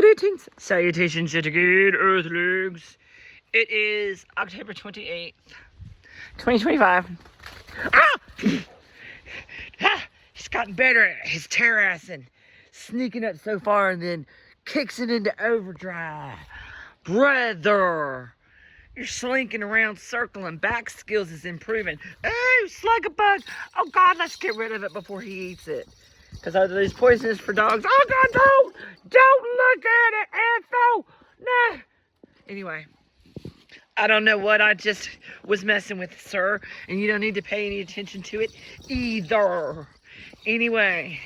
Greetings, salutations, good earthlings. It is October 28th, 2025. Ah! He's gotten better at his terracing, sneaking up so far and then kicks it into overdrive. Brother, you're slinking around, circling, back skills is improving. Oh, slug a bug. Oh God, let's get rid of it before he eats it. Because are these poisonous for dogs? Oh God, don't look at it, Ethel. No. Anyway, I don't know what I just was messing with, sir, and you don't need to pay any attention to it either. Anyway,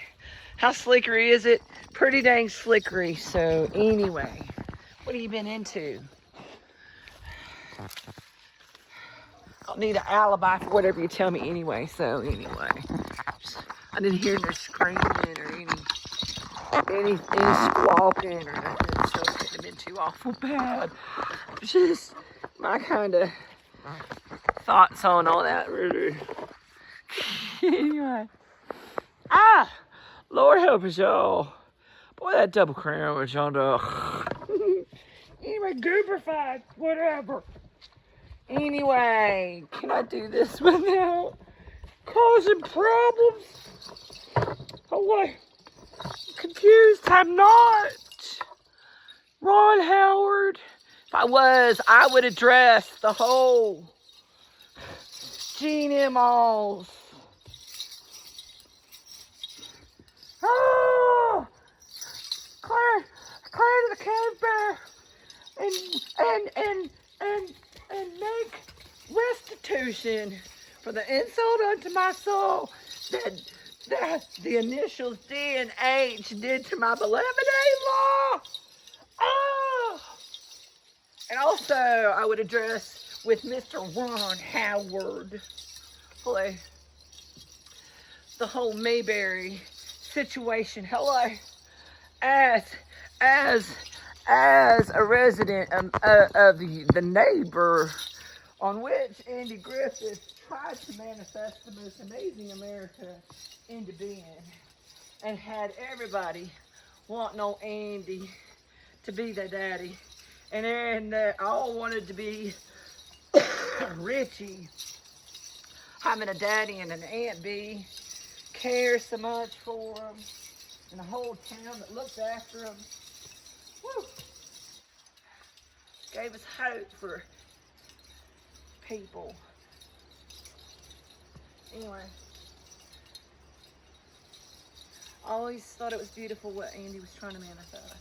how slickery is it? Pretty dang slickery. So anyway, what have you been into? I'll need an alibi for whatever you tell me anyway. So anyway, I didn't hear no screaming or any squawking or nothing, so it couldn't have been too awful bad. Just my kind of thoughts on all that, really. Anyway, Lord help us y'all. Boy, that double crown was on the. Anyway, goober fights, whatever. Anyway, can I do this without causing problems? Oh wait, confused. I'm not. Ron Howard. If I was, I would address the whole Gene Emmons. Oh, Claire to the cave bear, and make restitution for the insult unto my soul that the initials D and H did to my beloved A-Law. Oh! And also, I would address with Mr. Ron Howard, boy, the whole Mayberry situation. Hello, as a resident of the neighbor on which Andy Griffith tried to manifest the most amazing America into being, and had everybody wanting old Andy to be their daddy, and all wanted to be Richie having a daddy and an Aunt B care so much for him, and a whole town that looked after him. Woo! Gave us hope for people. Anyway, I always thought it was beautiful what Andy was trying to manifest.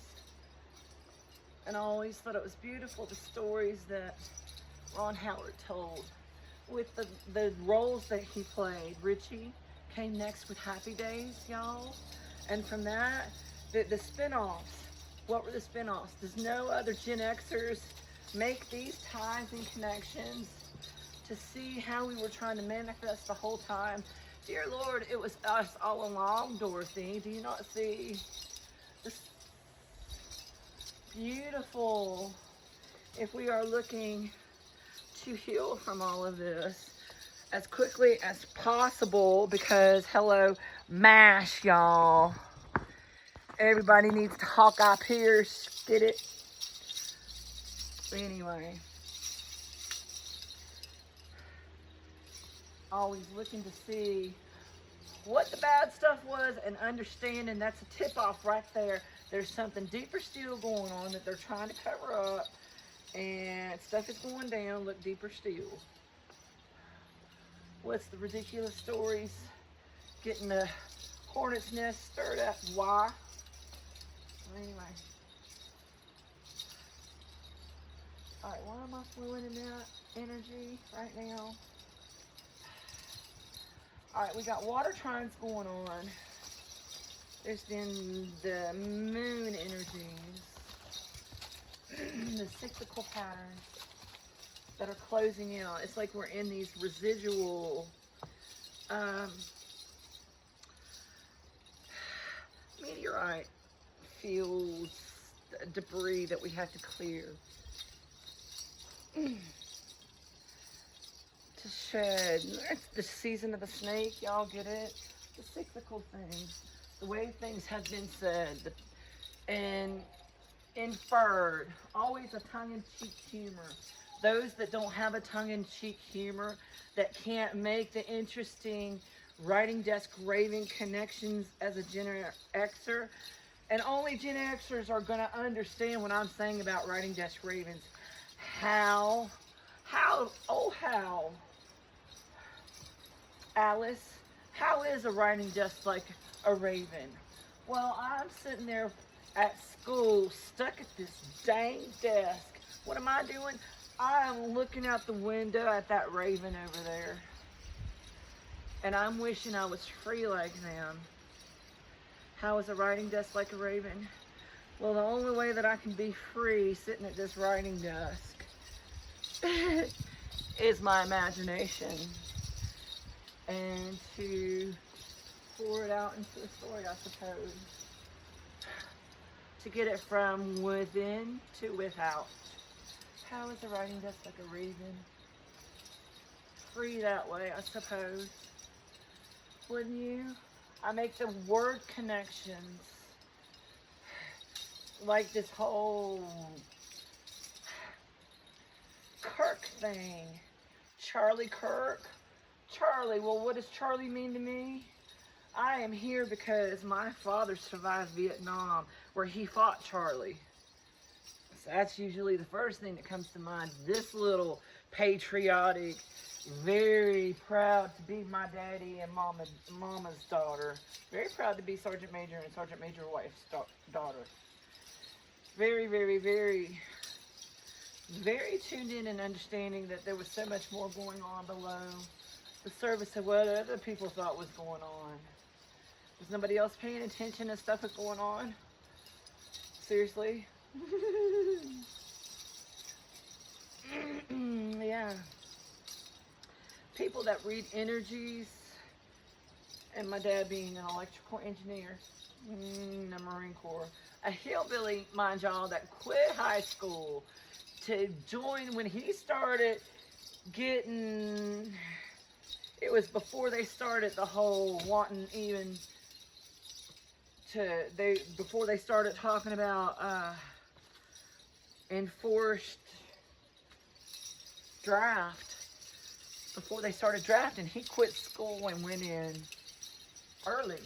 And I always thought it was beautiful the stories that Ron Howard told with the roles that he played. Richie came next with Happy Days, y'all. And from that, the spin-offs. What were the spin-offs? Does no other Gen Xers make these ties and connections to see how we were trying to manifest the whole time? Dear Lord, it was us all along, Dorothy. Do you not see this beautiful, if we are looking to heal from all of this as quickly as possible, because hello, MASH, y'all. Everybody needs to Hawkeye Pierce. Get it? But anyway, always looking to see what the bad stuff was and understanding that's a tip-off right there. There's something deeper still going on that they're trying to cover up, and stuff is going down. Look deeper still. What's the ridiculous stories? Getting the hornet's nest stirred up. Why? Anyway. Alright, why am I flowing in that energy right now? Alright, we got water trines going on. There's been the moon energies, the cyclical patterns that are closing out. It's like we're in these residual meteorite fields, debris that we have to clear to shed. It's the season of the snake, y'all get it? The cyclical things, the way things have been said, and inferred. Always a tongue-in-cheek humor. Those that don't have a tongue-in-cheek humor, that can't make the interesting writing desk raving connections as a Gen Xer, and only Gen Xers are going to understand what I'm saying about writing desk ravens. How, Alice, how is a writing desk like a raven? Well, I'm sitting there at school, stuck at this dang desk. What am I doing? I am looking out the window at that raven over there. And I'm wishing I was free like them. How is a writing desk like a raven? Well, the only way that I can be free sitting at this writing desk is my imagination. And to pour it out into a story, I suppose. To get it from within to without. How is a writing desk like a raven? Free that way, I suppose. Wouldn't you? I make the word connections. Like this whole Kirk thing. Charlie Kirk. Charlie, well, what does Charlie mean to me? I am here because my father survived Vietnam, where he fought Charlie. So that's usually the first thing that comes to mind. This little patriotic, very proud to be my daddy and mama's daughter. Very proud to be Sergeant Major and Sergeant Major wife's daughter. Very, very, very, very tuned in and understanding that there was so much more going on below the surface of what other people thought was going on. Was nobody else paying attention to stuff that's going on? Seriously? Yeah. People that read energies, and my dad being an electrical engineer, the Marine Corps, a hillbilly, mind y'all, that quit high school to join when he started getting, it was before they started the whole wanting even to, before they started talking about enforced draft, before they started drafting, he quit school and went in early.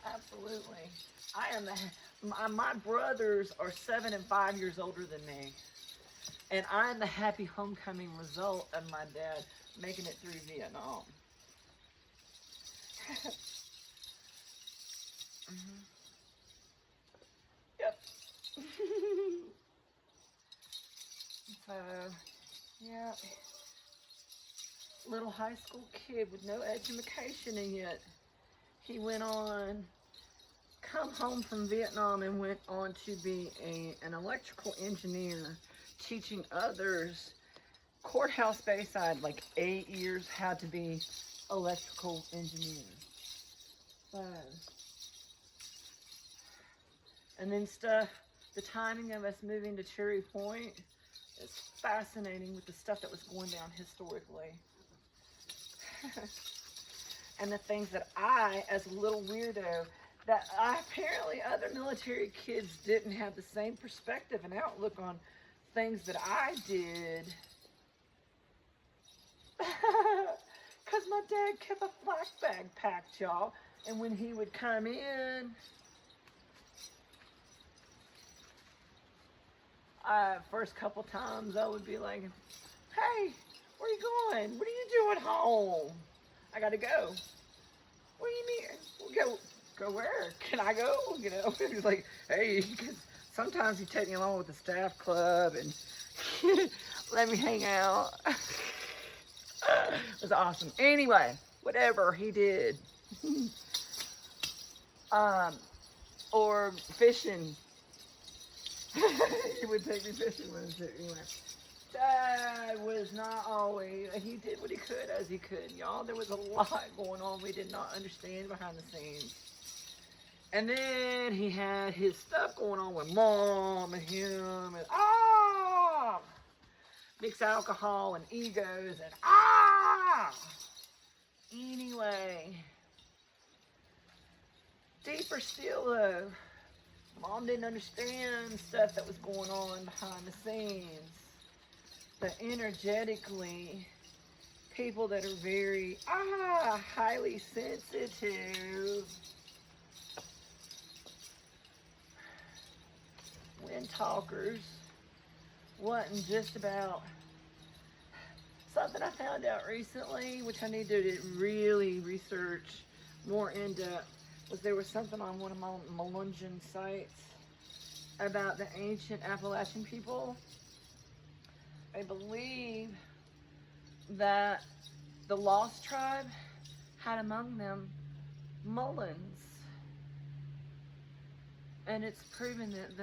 Absolutely. I am my brothers are 7 and 5 years older than me. And I'm the happy homecoming result of my dad making it through Vietnam. Mm-hmm. Yep. So, yeah. Little high school kid with no education, and yet he went on, come home from Vietnam and went on to be an electrical engineer, teaching others, courthouse Bayside, like 8 years, how to be electrical engineers. So, and then stuff, the timing of us moving to Cherry Point is fascinating with the stuff that was going down historically. And the things that I, as a little weirdo, that apparently other military kids didn't have the same perspective and outlook on things that I did. Because my dad kept a flak bag packed, y'all. And when he would come in, first couple times I would be like, hey, where you going? What are you doing home? I gotta go. What do you mean? Go where? Can I go? You know, he's like, hey, sometimes you take me along with the staff club and let me hang out. It was awesome. Anyway, whatever he did. Or fishing. He would take me fishing when he went. Dad was not always, he did what he could as he could, y'all. There was a lot going on we did not understand behind the scenes. And then he had his stuff going on with mom and him and mixed alcohol and egos and anyway. deeper still though, Mom didn't understand stuff that was going on behind the scenes. But energetically, people that are very, highly sensitive, wind talkers, wasn't just about something I found out recently, which I need to really research more in depth, was there was something on one of my Melungeon sites about the ancient Appalachian people. I believe that the Lost Tribe had among them Mullins. And it's proven that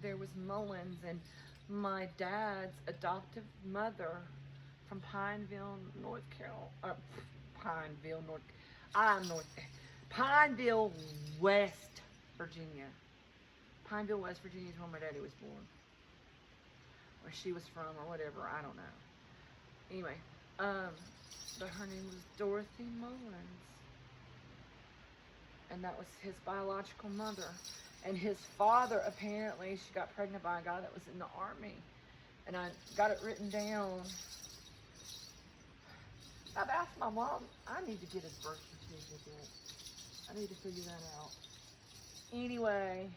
there was Mullins, and my dad's adoptive mother from Pineville, Pineville, West Virginia. Pineville, West Virginia is where my daddy was born. Where she was from or whatever, I don't know. Anyway, but her name was Dorothy Mullins. And that was his biological mother. And his father, apparently, she got pregnant by a guy that was in the army. And I got it written down. I've asked my mom, I need to get his birth certificate. I need to figure that out. Anyway,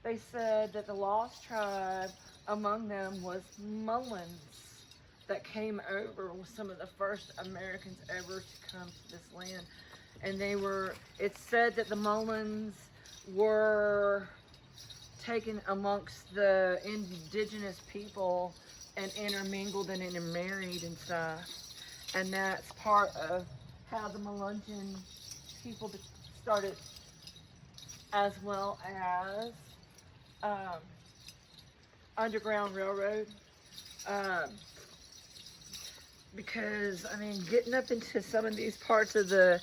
they said that the Lost Tribe, among them was Mullins, that came over with some of the first Americans ever to come to this land. And it's said that the Mullins were taken amongst the indigenous people and intermingled and intermarried and stuff. And that's part of how the Melungeon people started, as well as Underground Railroad. Because, I mean, getting up into some of these parts of the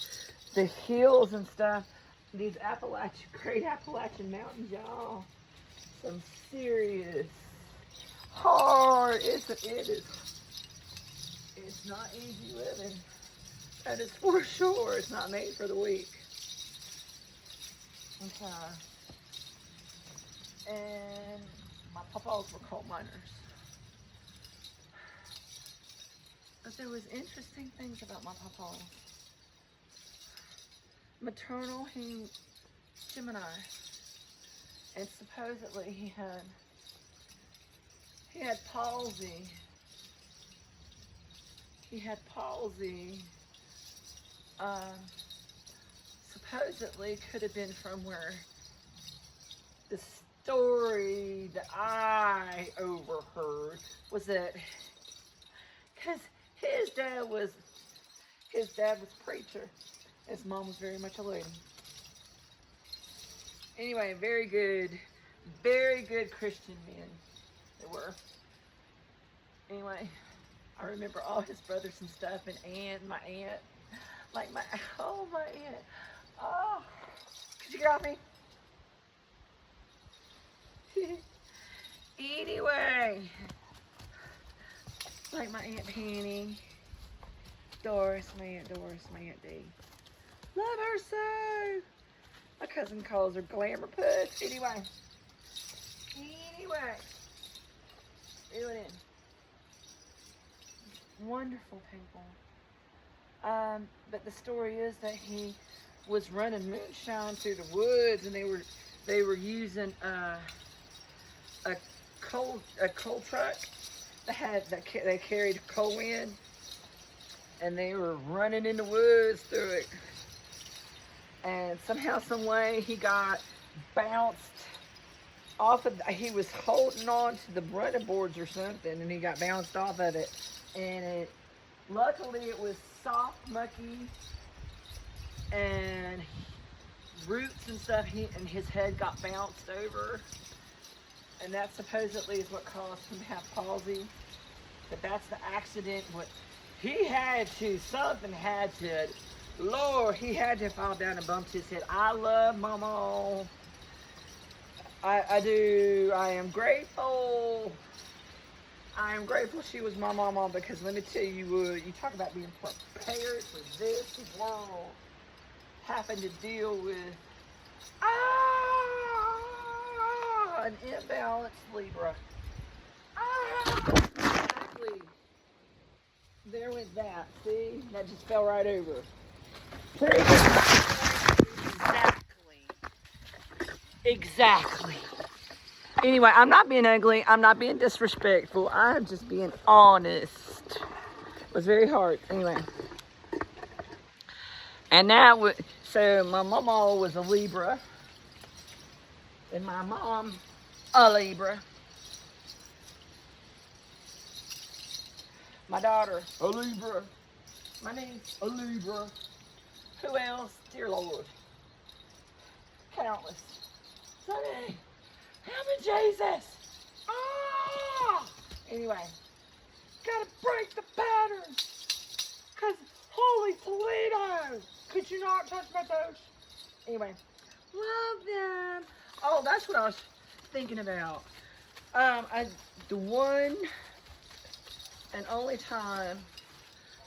hills and stuff, these great Appalachian mountains, y'all, some serious hard, it's not easy living. That is for sure. It's not made for the weak. Okay. And my papas were coal miners. But there was interesting things about my papa. Maternal Gemini, and supposedly he had palsy. He had palsy. Supposedly could have been from where the story that I overheard was that, because his dad was preacher. His mom was very much a lady. Anyway, very good Christian men they were. Anyway, I remember all his brothers and stuff, and my aunt, like my aunt. Oh, could you get off me? Anyway, like my Aunt Penny, Doris, my Aunt D. Love her so. My cousin calls her Glamour Puss. Anyway. Reel it in. Wonderful people. But the story is that he was running moonshine through the woods, and they were using a coal truck they carried coal in, and they were running in the woods through it. And somehow, some way, he got bounced off of. He was holding on to the running boards or something, and he got bounced off of it. And luckily, it was soft, mucky, and roots and stuff. And his head got bounced over, and that supposedly is what caused him to have palsy. But that's the accident. What he had to, something had to. Lord, he had to fall down and bump his head. I love Mama. I do. I am grateful. I am grateful she was my mama, because let me tell you, you talk about being prepared for this world. having to deal with an imbalanced Libra. Exactly. There went that. See? That just fell right over. Exactly. Anyway, I'm not being ugly. I'm not being disrespectful. I'm just being honest. It was very hard. Anyway. And now, so my mama was a Libra. And my mom, a Libra. My daughter, a Libra. My niece, a Libra. Who else? Dear Lord. Countless. So many. Help me, Jesus. Anyway, gotta break the pattern. Because holy Toledo. Could you not touch my toes? Anyway, love them. Oh, that's what I was thinking about. The one and only time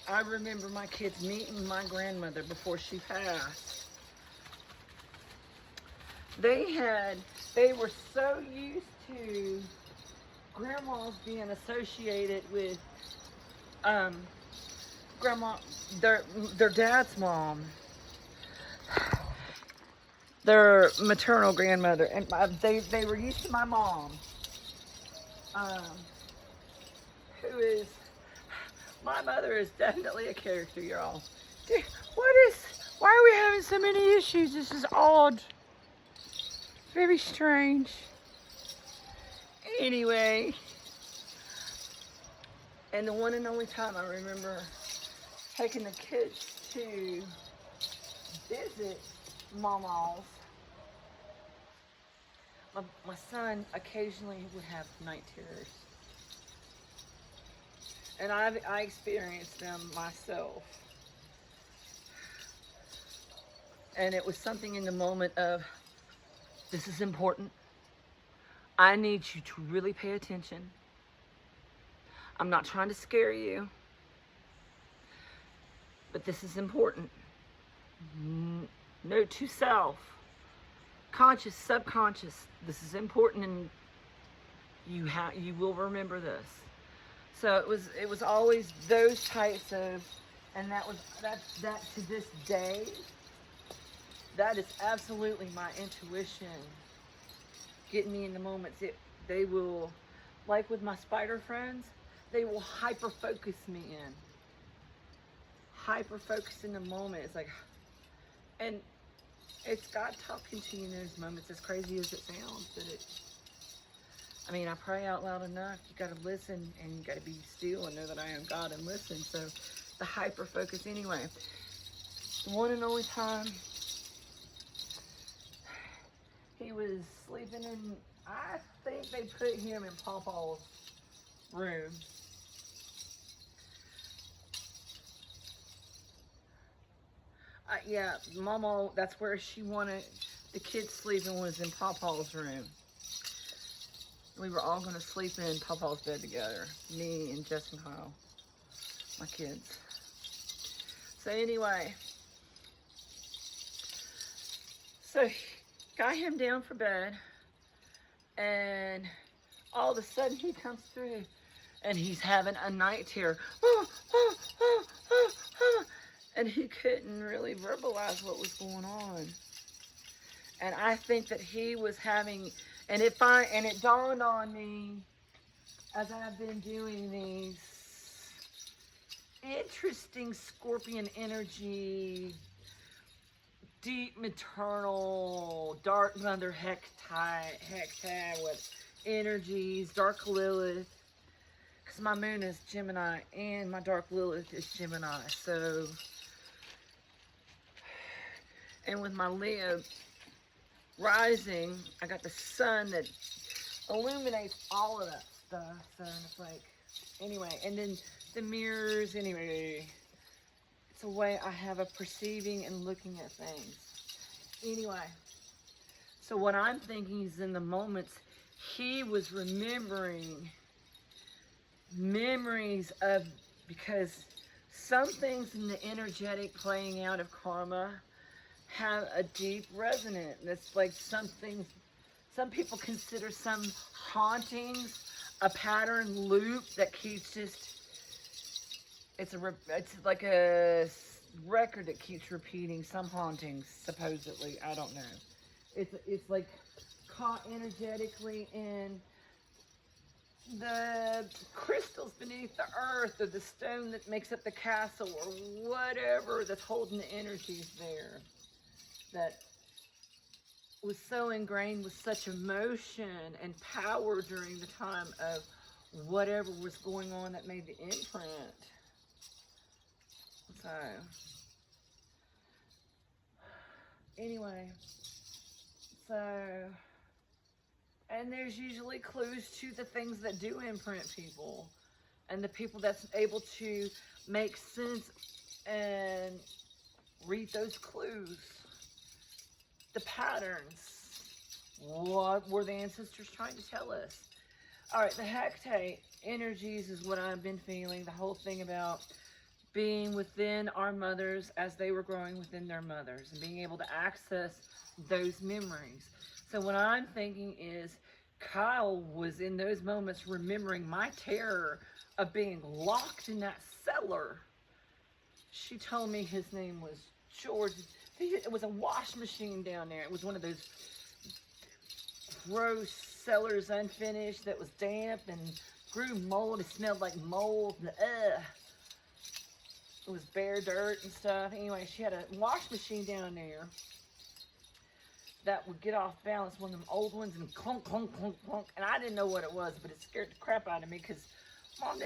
I remember my kids meeting my grandmother before she passed. They were so used to grandmas being associated with grandma, their dad's mom, their maternal grandmother, and they were used to my mom, who is, my mother is definitely a character, y'all. Why are we having so many issues? This is odd. Very strange. Anyway, and the one and only time I remember taking the kids to visit Mama's, my son occasionally would have night terrors. And I experienced them myself. And it was something in the moment of, this is important. I need you to really pay attention. I'm not trying to scare you, but this is important. Note to self, conscious, subconscious, this is important, and you will remember this. So it was always those types of, and that to this day, that is absolutely my intuition getting me in the moments. They will, like with my spider friends, they will hyper focus me in. Hyper focus in the moment. It's like, and it's God talking to you in those moments, as crazy as it sounds, but I mean, I pray out loud enough. You got to listen, and you got to be still and know that I am God and listen. So the hyper focus anyway. The one and only time he was sleeping in, I think they put him in Pawpaw's room. Yeah, Mama, that's where she wanted the kids sleeping, was in Pawpaw's room. We were all going to sleep in Pawpaw's bed together. Me and Jess and Kyle, my kids. So anyway, so got him down for bed, and all of a sudden he comes through, and he's having a night terror. And he couldn't really verbalize what was going on. And I think that he was having, and it dawned on me as I've been doing these interesting Scorpion energy, deep maternal, dark mother hectad with energies, dark Lilith, because my moon is Gemini and my dark Lilith is Gemini. So, and with my Leo rising, I got the sun that illuminates all of that stuff. So it's like, anyway, and then the mirrors, anyway, it's a way I have of perceiving and looking at things. Anyway, so what I'm thinking is, in the moments, he was remembering memories of, because some things in the energetic playing out of karma have a deep resonance. That's like something, some people consider some hauntings a pattern loop that keeps just, it's like a record that keeps repeating. Some hauntings, supposedly, I don't know. It's like caught energetically in the crystals beneath the earth, or the stone that makes up the castle, or whatever that's holding the energies there, that was so ingrained with such emotion and power during the time of whatever was going on that made the imprint. So anyway, and there's usually clues to the things that do imprint people, and the people that's able to make sense and read those clues, the patterns. What were the ancestors trying to tell us? All right, the hecate energies is what I've been feeling. The whole thing about being within our mothers as they were growing within their mothers, and being able to access those memories. So what I'm thinking is Kyle was in those moments remembering my terror of being locked in that cellar. She told me his name was George. It was a wash machine down there. It was one of those gross cellars, unfinished, that was damp and grew mold. It smelled like mold. And, it was bare dirt and stuff. Anyway, she had a wash machine down there that would get off balance, one of them old ones, and clunk, clunk, clunk, clunk. And I didn't know what it was, but it scared the crap out of me, because Mom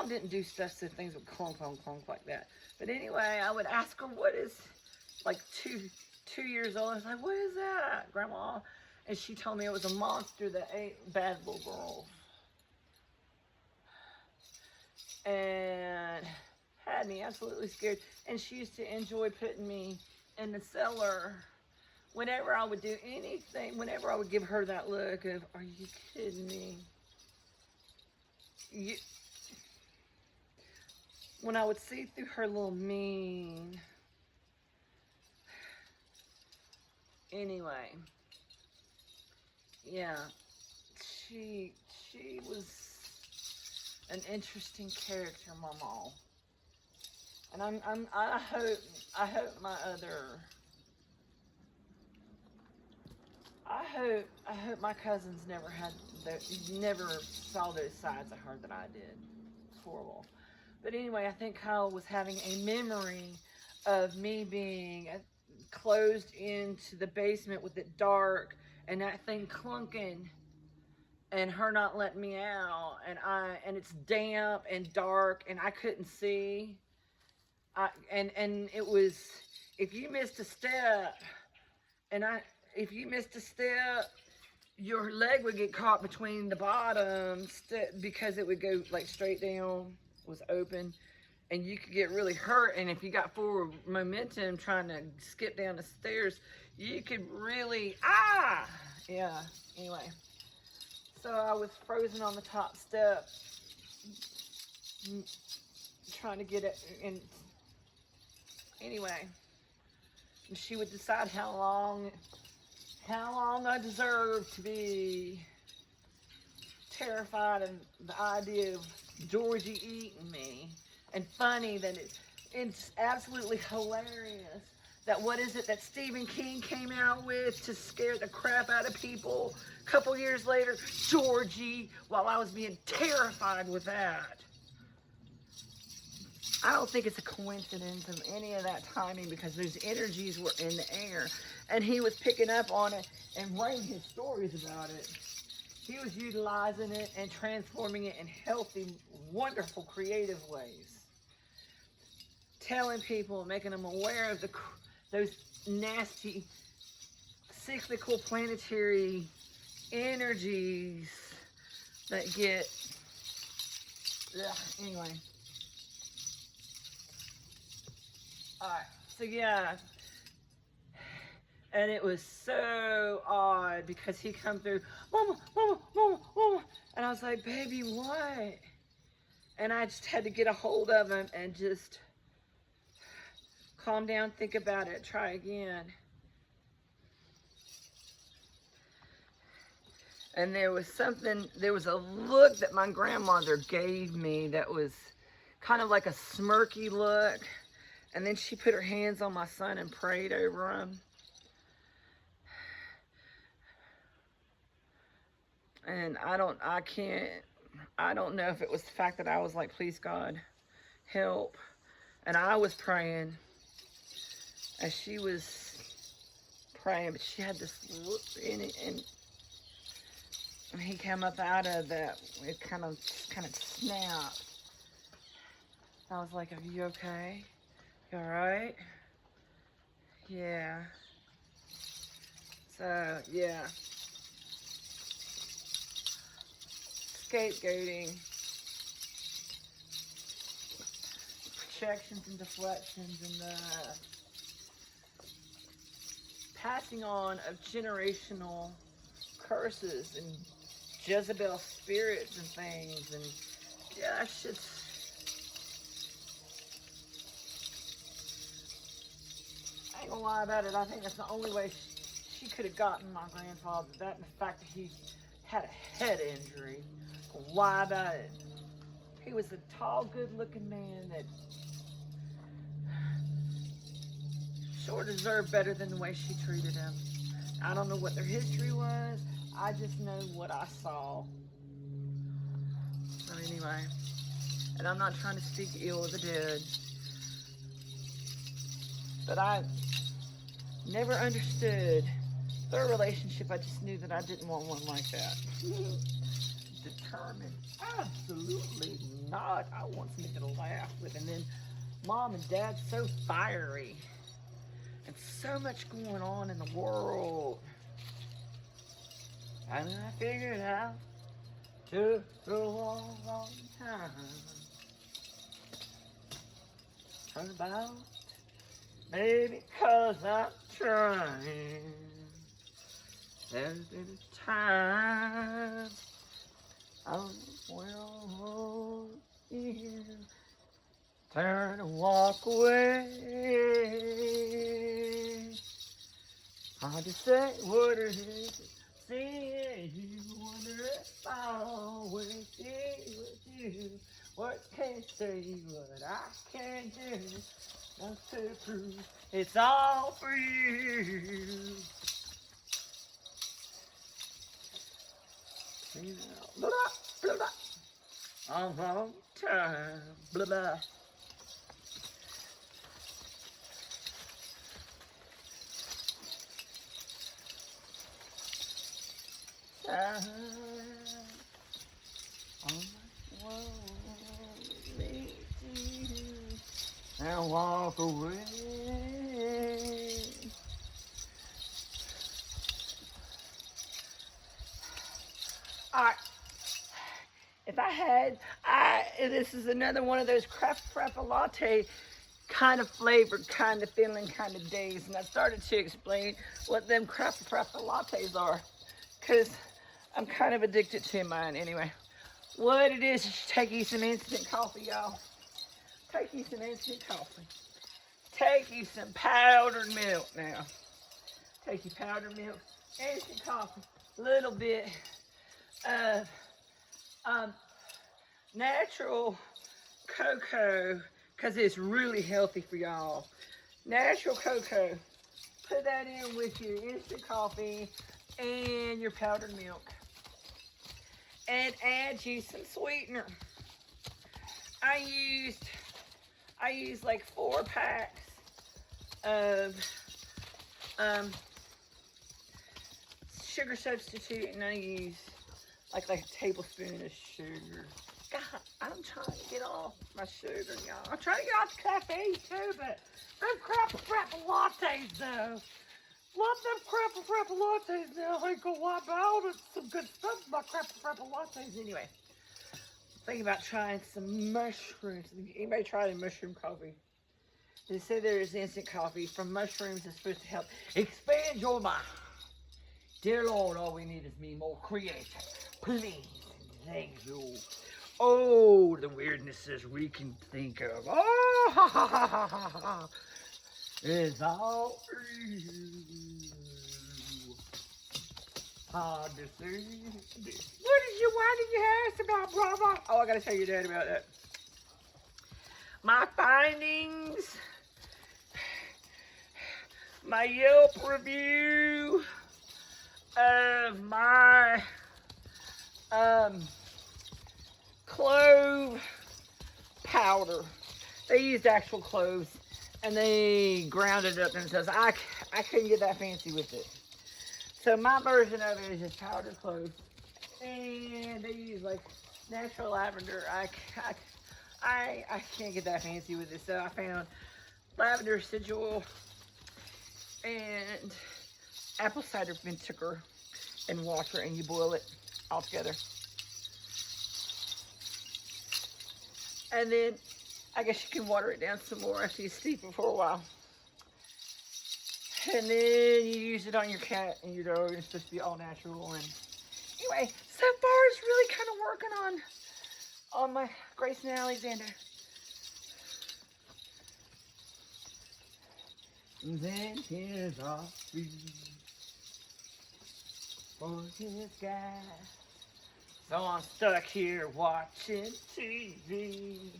didn't do stuff so things would clunk, clunk, clunk like that. But anyway, I would ask her, what is, like 2 years old, I was like, what is that, Grandma? And she told me it was a monster that ate bad little girls. And had me absolutely scared. And she used to enjoy putting me in the cellar whenever I would do anything, whenever I would give her that look of, are you kidding me? When I would see through her little mean. Anyway, yeah, she was an interesting character, Mama. And I hope my cousins never saw those sides of her that I did. It's horrible. But anyway, I think Kyle was having a memory of me being closed into the basement with it dark, and that thing clunking, and her not letting me out, and it's damp and dark, and I couldn't see. And it was, if you missed a step, your leg would get caught between the bottom because it would go like straight down, was open, and you could get really hurt. And if you got forward momentum trying to skip down the stairs, you could really, yeah, anyway. So I was frozen on the top step, trying to get it, and anyway, she would decide how long I deserved to be terrified of the idea of Georgie eating me. And funny that it's absolutely hilarious that what is it that Stephen King came out with to scare the crap out of people a couple years later? Georgie, while I was being terrified with that. I don't think it's a coincidence of any of that timing, because those energies were in the air, and he was picking up on it and writing his stories about it. He was utilizing it and transforming it in healthy, wonderful, creative ways. Telling people, making them aware of those nasty, cyclical, planetary energies that get, anyway. Alright, so yeah, and it was so odd because he come through, Mama, Mama, Mama, Mama, and I was like, baby, what? And I just had to get a hold of him and just Calm down, think about it, try again. And there was a look that my grandmother gave me that was kind of like a smirky look. And then she put her hands on my son and prayed over him. And I don't know if it was the fact that I was like, please God, help. And I was praying as she was praying, but she had this look in it, and he came up out of that, it kind of snapped. I was like, are you okay? You all right? Yeah. So, yeah. Scapegoating. Projections and deflections and the passing on of generational curses and Jezebel spirits and things, and yeah, that shit's, I ain't gonna lie about it, I think that's the only way she could have gotten my grandfather, that and the fact that he had a head injury. Why about it? He was a tall, good-looking man that sure deserved better than the way she treated him. I don't know what their history was. I just know what I saw. So anyway, and I'm not trying to speak ill of the dead, but I never understood their relationship. I just knew that I didn't want one like that. Determined, absolutely not. I want something to laugh with. And then mom and dad so fiery, and so much going on in the world. And I figured out took a long, long time. Turn about, maybe 'cause I'm trying. There's been a time I will turn and walk away. Hard to say what it is. See you, wonder if I'll always be with you. Words can't say what I can do. Just to prove it's all for you. Blah, blah, blah. A long time. Blah, blah. And walk away. Alright, if I had, this is another one of those crap latte kind of flavored, kind of feeling, kind of days, and I started to explain what them crap lattes are, because I'm kind of addicted to mine anyway. What it is take you some instant coffee, y'all. Take you some instant coffee. Take you some powdered milk now. Take you powdered milk, instant coffee, a little bit of natural cocoa, because it's really healthy for y'all. Natural cocoa. Put that in with your instant coffee and your powdered milk. And add you some sweetener. I used like 4 packs of sugar substitute, and I use like a tablespoon of sugar. God, I'm trying to get off my sugar, y'all. I'm trying to get off the caffeine too, but them crap lattes though. Love them crap lattes now. I ain't gonna lie about it. Some good stuff about crap lattes anyway. Thinking about trying some mushrooms. Anybody tried a mushroom coffee? They say there is instant coffee from mushrooms that's supposed to help expand your mind. Dear Lord, all we need is me more creative. Please, thank you. Oh, the weirdnesses we can think of. Oh, ha, ha, ha, ha, ha. It's all you. Hard to see. Why did you ask about Bravo? Oh, I gotta tell your dad about that. My findings, my Yelp review of my clove powder. They used actual cloves and they ground it up themselves. I couldn't get that fancy with it. So my version of it is just powdered cloves. And they use like natural lavender. I can't get that fancy with it. So I found lavender essential oil and apple cider vinegar and water, and you boil it all together. And then I guess you can water it down some more after you steep it for a while. And then you use it on your cat and your dog. It's supposed to be all natural. And anyway, so far it's really kind of working on my Grace and Alexander. And then here's our food for this guy. So I'm stuck here watching TV.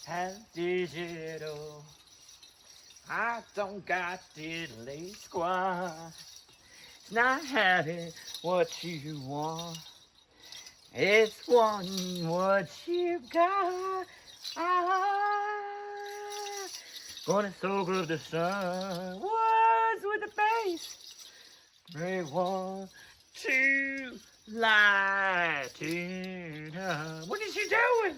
Have digital. I don't got diddly squad. It's not having what you want. It's wanting what you got. Gonna soak up the sun. Words with the face. They want to light it up. What is you doing?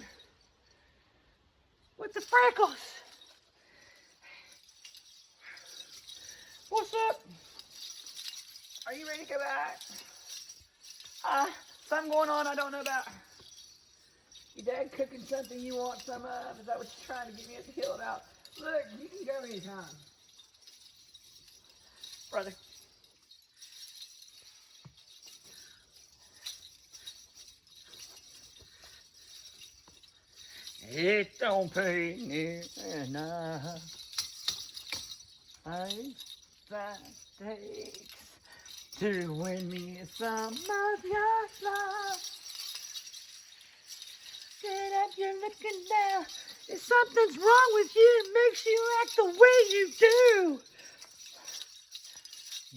With the freckles? What's up? Are you ready to go back? Something going on I don't know about. Your dad cooking something you want some of? Is that what you're trying to get me up the hill about? Look, you can go anytime. Brother. It don't pay near enough. That takes to win me some of your love. Get up, you're looking down. If something's wrong with you, it makes you act the way you do.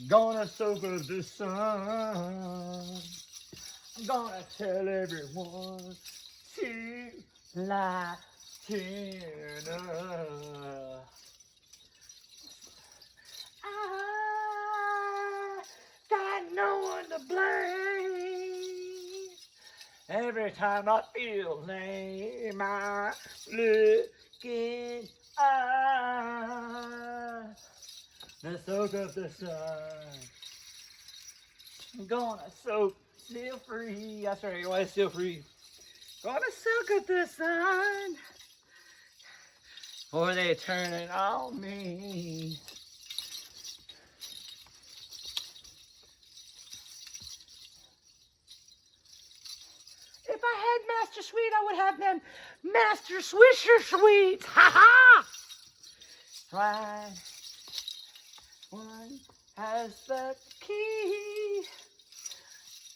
Gonna soak up the sun. I'm gonna tell everyone to lighten up. I got no one to blame. Every time I feel lame, I looking up. Let's soak up the sun. I'm gonna soak, still free. That's right, why still free? Gonna soak up the sun. Or they turn it on me. If I had Master Sweet, I would have them Master Swisher Sweets. Ha ha! Right. One has the key.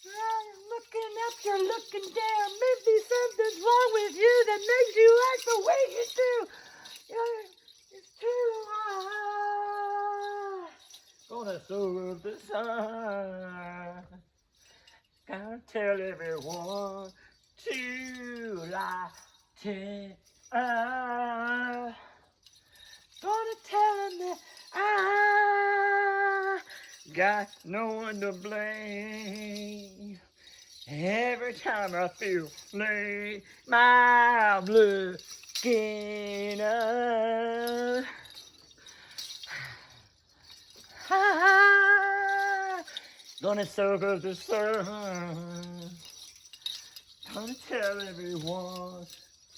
I'm looking up, you're looking down. Maybe something's wrong with you that makes you act the way you do. It's too hard. Gonna soak up the sun. Gotta tell everyone to lighten up. Gonna tell them that I got no one to blame. Every time I feel lame, my looking up. Gonna soak up the sun. Gonna tell everyone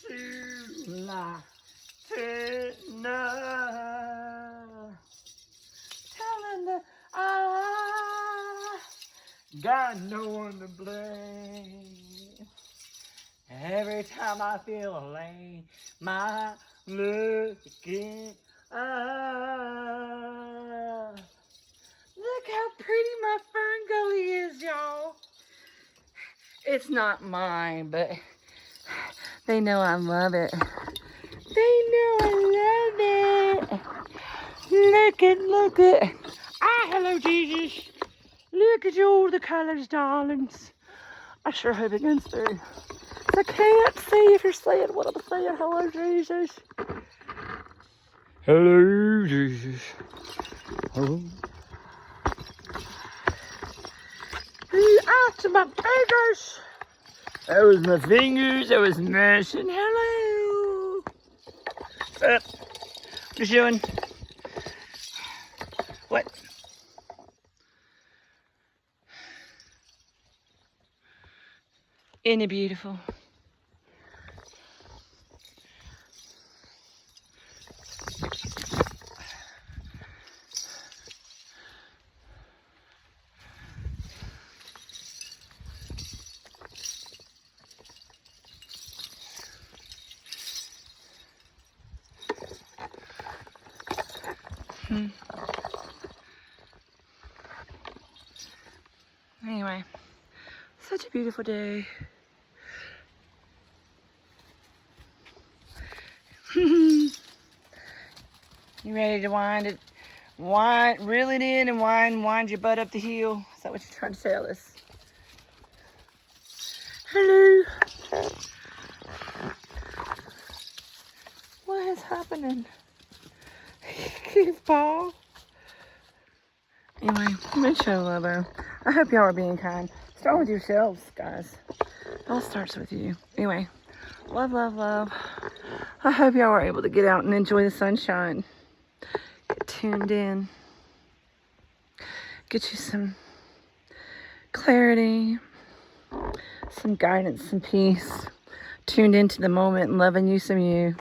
to lighten up. Telling that I got no one to blame. Every time I feel lame, my looking up. Look how pretty my fern gully is, y'all. It's not mine, but they know I love it. They know I love it. Look at. Ah, hello, Jesus. Look at all the colors, darlings. I sure hope it comes through. I can't see if you're saying what I'm saying. Hello, Jesus. Hello, Jesus. Hello. After my fingers. That was my fingers. That was messing. Hello. What you doing? What? Isn't it beautiful? Anyway, such a beautiful day. You ready to reel it in and wind your butt up the hill? Is that what you're trying to tell us? Hello. What is happening? Goofball. Anyway, make sure love her. I hope y'all are being kind. Start with yourselves, guys. It all starts with you. Anyway, love, love, love. I hope y'all are able to get out and enjoy the sunshine. Get tuned in. Get you some clarity, some guidance, some peace. Tuned into the moment and loving you some you.